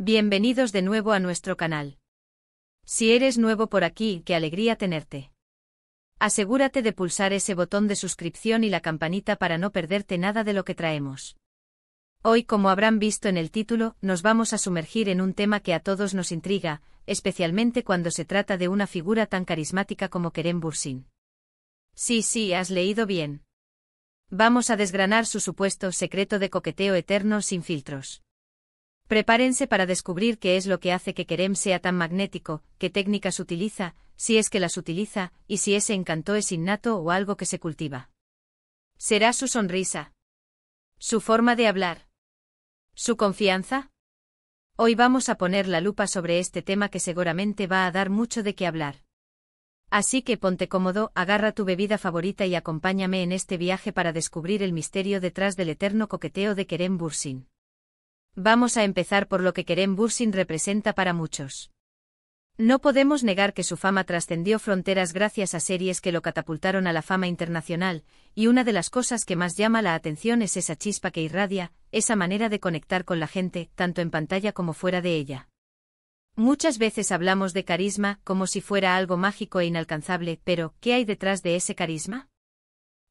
Bienvenidos de nuevo a nuestro canal. Si eres nuevo por aquí, qué alegría tenerte. Asegúrate de pulsar ese botón de suscripción y la campanita para no perderte nada de lo que traemos. Hoy, como habrán visto en el título, nos vamos a sumergir en un tema que a todos nos intriga, especialmente cuando se trata de una figura tan carismática como Kerem Bürsin. Sí, has leído bien. Vamos a desgranar su supuesto secreto de coqueteo eterno sin filtros. Prepárense para descubrir qué es lo que hace que Kerem sea tan magnético, qué técnicas utiliza, si es que las utiliza, y si ese encanto es innato o algo que se cultiva. ¿Será su sonrisa? ¿Su forma de hablar? ¿Su confianza? Hoy vamos a poner la lupa sobre este tema que seguramente va a dar mucho de qué hablar. Así que ponte cómodo, agarra tu bebida favorita y acompáñame en este viaje para descubrir el misterio detrás del eterno coqueteo de Kerem Bürsin. Vamos a empezar por lo que Kerem Bürsin representa para muchos. No podemos negar que su fama trascendió fronteras gracias a series que lo catapultaron a la fama internacional, y una de las cosas que más llama la atención es esa chispa que irradia, esa manera de conectar con la gente, tanto en pantalla como fuera de ella. Muchas veces hablamos de carisma como si fuera algo mágico e inalcanzable, pero ¿qué hay detrás de ese carisma?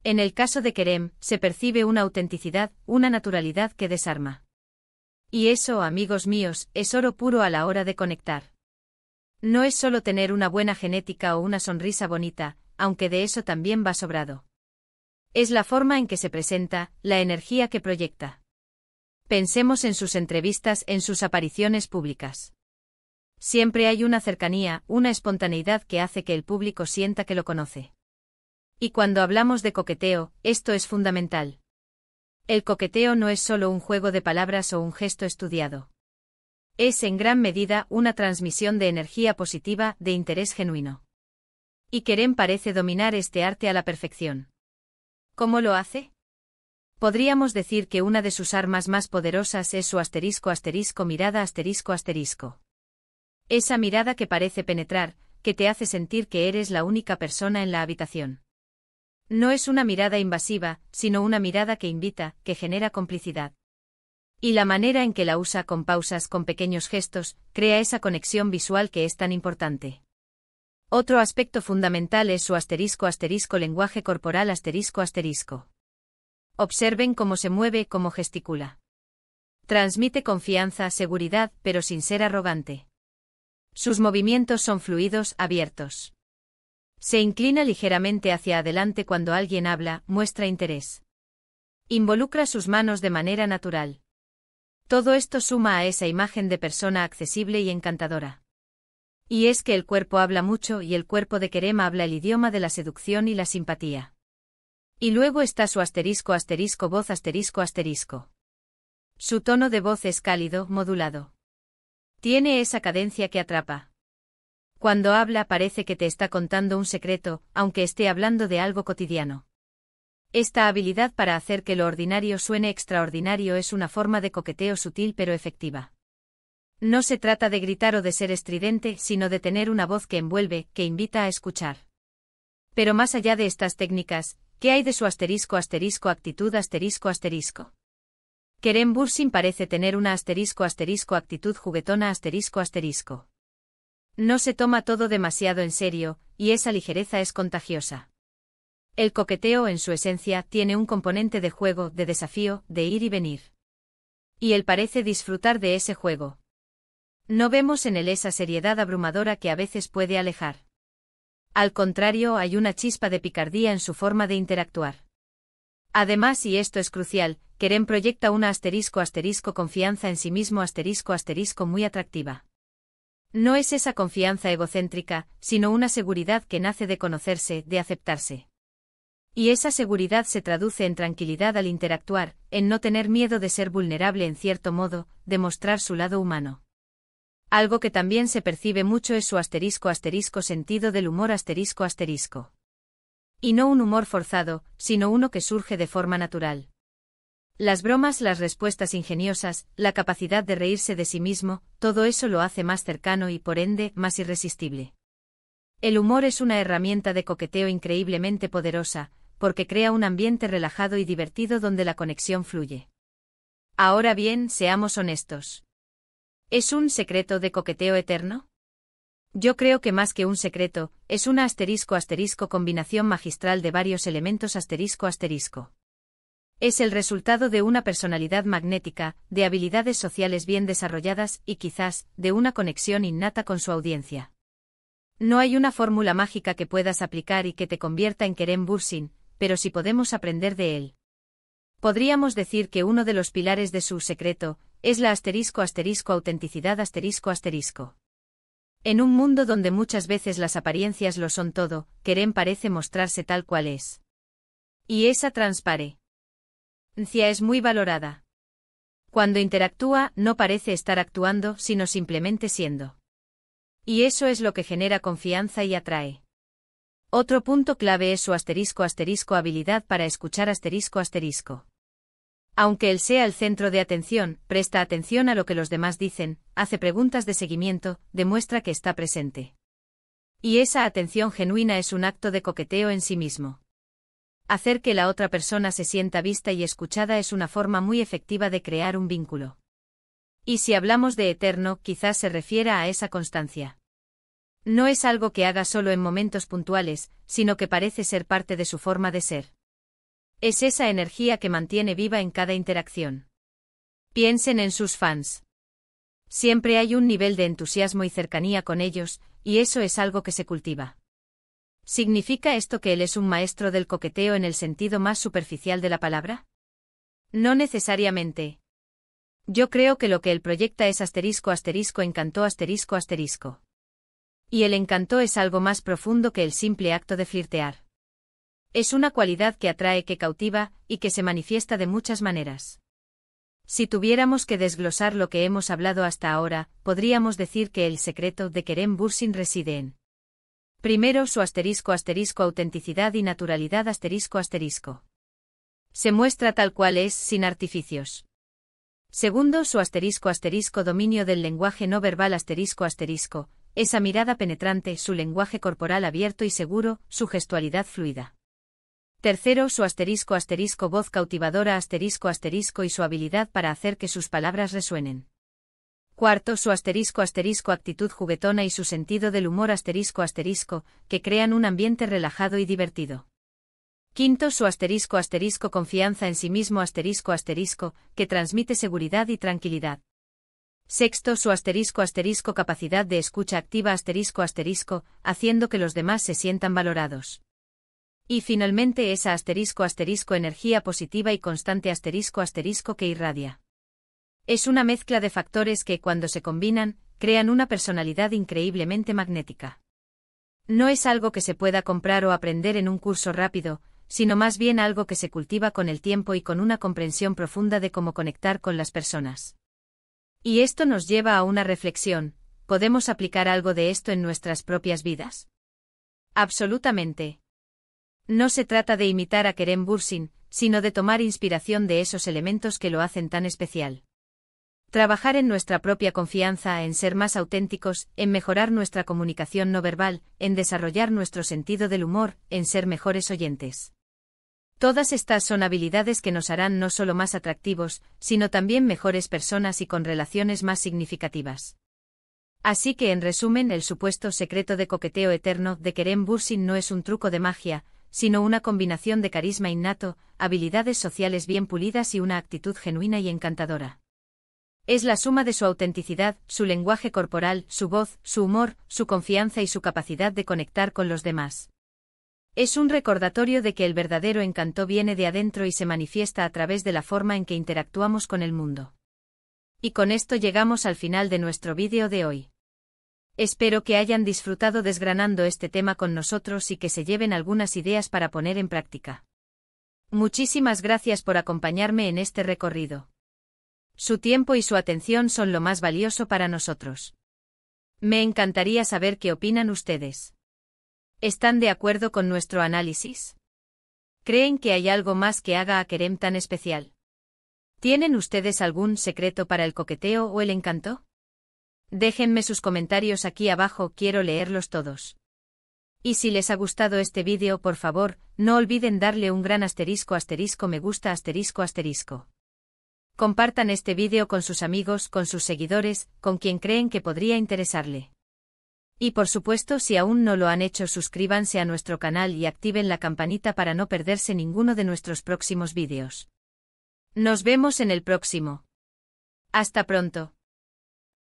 En el caso de Kerem, se percibe una autenticidad, una naturalidad que desarma. Y eso, amigos míos, es oro puro a la hora de conectar. No es solo tener una buena genética o una sonrisa bonita, aunque de eso también va sobrado. Es la forma en que se presenta, la energía que proyecta. Pensemos en sus entrevistas, en sus apariciones públicas. Siempre hay una cercanía, una espontaneidad que hace que el público sienta que lo conoce. Y cuando hablamos de coqueteo, esto es fundamental. El coqueteo no es solo un juego de palabras o un gesto estudiado. Es en gran medida una transmisión de energía positiva, de interés genuino. Y Kerem parece dominar este arte a la perfección. ¿Cómo lo hace? Podríamos decir que una de sus armas más poderosas es su mirada. Esa mirada que parece penetrar, que te hace sentir que eres la única persona en la habitación. No es una mirada invasiva, sino una mirada que invita, que genera complicidad. Y la manera en que la usa, con pausas, con pequeños gestos, crea esa conexión visual que es tan importante. Otro aspecto fundamental es su lenguaje corporal. Observen cómo se mueve, cómo gesticula. Transmite confianza, seguridad, pero sin ser arrogante. Sus movimientos son fluidos, abiertos. Se inclina ligeramente hacia adelante cuando alguien habla, muestra interés. Involucra sus manos de manera natural. Todo esto suma a esa imagen de persona accesible y encantadora. Y es que el cuerpo habla mucho y el cuerpo de Kerem habla el idioma de la seducción y la simpatía. Y luego está su voz. Su tono de voz es cálido, modulado. Tiene esa cadencia que atrapa. Cuando habla parece que te está contando un secreto, aunque esté hablando de algo cotidiano. Esta habilidad para hacer que lo ordinario suene extraordinario es una forma de coqueteo sutil pero efectiva. No se trata de gritar o de ser estridente, sino de tener una voz que envuelve, que invita a escuchar. Pero más allá de estas técnicas, ¿qué hay de su actitud? Kerem Bürsin parece tener una actitud juguetona. No se toma todo demasiado en serio, y esa ligereza es contagiosa. El coqueteo en su esencia tiene un componente de juego, de desafío, de ir y venir. Y él parece disfrutar de ese juego. No vemos en él esa seriedad abrumadora que a veces puede alejar. Al contrario, hay una chispa de picardía en su forma de interactuar. Además, y esto es crucial, Kerem proyecta una confianza en sí mismo muy atractiva. No es esa confianza egocéntrica, sino una seguridad que nace de conocerse, de aceptarse. Y esa seguridad se traduce en tranquilidad al interactuar, en no tener miedo de ser vulnerable en cierto modo, de mostrar su lado humano. Algo que también se percibe mucho es su sentido del humor. Y no un humor forzado, sino uno que surge de forma natural. Las bromas, las respuestas ingeniosas, la capacidad de reírse de sí mismo, todo eso lo hace más cercano y, por ende, más irresistible. El humor es una herramienta de coqueteo increíblemente poderosa, porque crea un ambiente relajado y divertido donde la conexión fluye. Ahora bien, seamos honestos. ¿Es un secreto de coqueteo eterno? Yo creo que más que un secreto, es una combinación magistral de varios elementos ***. Es el resultado de una personalidad magnética, de habilidades sociales bien desarrolladas y quizás, de una conexión innata con su audiencia. No hay una fórmula mágica que puedas aplicar y que te convierta en Kerem Bürsin, pero sí podemos aprender de él. Podríamos decir que uno de los pilares de su secreto es la autenticidad ***. En un mundo donde muchas veces las apariencias lo son todo, Kerem parece mostrarse tal cual es. Y esa transparencia es muy valorada. Cuando interactúa, no parece estar actuando, sino simplemente siendo. Y eso es lo que genera confianza y atrae. Otro punto clave es su habilidad para escuchar ***. Aunque él sea el centro de atención, presta atención a lo que los demás dicen, hace preguntas de seguimiento, demuestra que está presente. Y esa atención genuina es un acto de coqueteo en sí mismo. Hacer que la otra persona se sienta vista y escuchada es una forma muy efectiva de crear un vínculo. Y si hablamos de eterno, quizás se refiera a esa constancia. No es algo que haga solo en momentos puntuales, sino que parece ser parte de su forma de ser. Es esa energía que mantiene viva en cada interacción. Piensen en sus fans. Siempre hay un nivel de entusiasmo y cercanía con ellos, y eso es algo que se cultiva. ¿Significa esto que él es un maestro del coqueteo en el sentido más superficial de la palabra? No necesariamente. Yo creo que lo que él proyecta es ***encantó ***. Y el encanto es algo más profundo que el simple acto de flirtear. Es una cualidad que atrae, que cautiva, y que se manifiesta de muchas maneras. Si tuviéramos que desglosar lo que hemos hablado hasta ahora, podríamos decir que el secreto de Kerem Bürsin reside en: primero, su autenticidad y naturalidad ***. Se muestra tal cual es, sin artificios. Segundo, su dominio del lenguaje no verbal ***, esa mirada penetrante, su lenguaje corporal abierto y seguro, su gestualidad fluida. Tercero, su voz cautivadora ***, y su habilidad para hacer que sus palabras resuenen. Cuarto, su actitud juguetona y su sentido del humor ***, que crean un ambiente relajado y divertido. Quinto, su confianza en sí mismo ***, que transmite seguridad y tranquilidad. Sexto, su capacidad de escucha activa ***, haciendo que los demás se sientan valorados. Y finalmente esa energía positiva y constante que irradia. Es una mezcla de factores que, cuando se combinan, crean una personalidad increíblemente magnética. No es algo que se pueda comprar o aprender en un curso rápido, sino más bien algo que se cultiva con el tiempo y con una comprensión profunda de cómo conectar con las personas. Y esto nos lleva a una reflexión: ¿podemos aplicar algo de esto en nuestras propias vidas? Absolutamente. No se trata de imitar a Kerem Bürsin, sino de tomar inspiración de esos elementos que lo hacen tan especial. Trabajar en nuestra propia confianza, en ser más auténticos, en mejorar nuestra comunicación no verbal, en desarrollar nuestro sentido del humor, en ser mejores oyentes. Todas estas son habilidades que nos harán no solo más atractivos, sino también mejores personas y con relaciones más significativas. Así que, en resumen, el supuesto secreto de coqueteo eterno de Kerem Bürsin no es un truco de magia, sino una combinación de carisma innato, habilidades sociales bien pulidas y una actitud genuina y encantadora. Es la suma de su autenticidad, su lenguaje corporal, su voz, su humor, su confianza y su capacidad de conectar con los demás. Es un recordatorio de que el verdadero encanto viene de adentro y se manifiesta a través de la forma en que interactuamos con el mundo. Y con esto llegamos al final de nuestro vídeo de hoy. Espero que hayan disfrutado desgranando este tema con nosotros y que se lleven algunas ideas para poner en práctica. Muchísimas gracias por acompañarme en este recorrido. Su tiempo y su atención son lo más valioso para nosotros. Me encantaría saber qué opinan ustedes. ¿Están de acuerdo con nuestro análisis? ¿Creen que hay algo más que haga a Kerem tan especial? ¿Tienen ustedes algún secreto para el coqueteo o el encanto? Déjenme sus comentarios aquí abajo, quiero leerlos todos. Y si les ha gustado este vídeo, por favor, no olviden darle un gran ***, me gusta ***. Compartan este vídeo con sus amigos, con sus seguidores, con quien creen que podría interesarle. Y por supuesto, si aún no lo han hecho, suscríbanse a nuestro canal y activen la campanita para no perderse ninguno de nuestros próximos vídeos. Nos vemos en el próximo. Hasta pronto.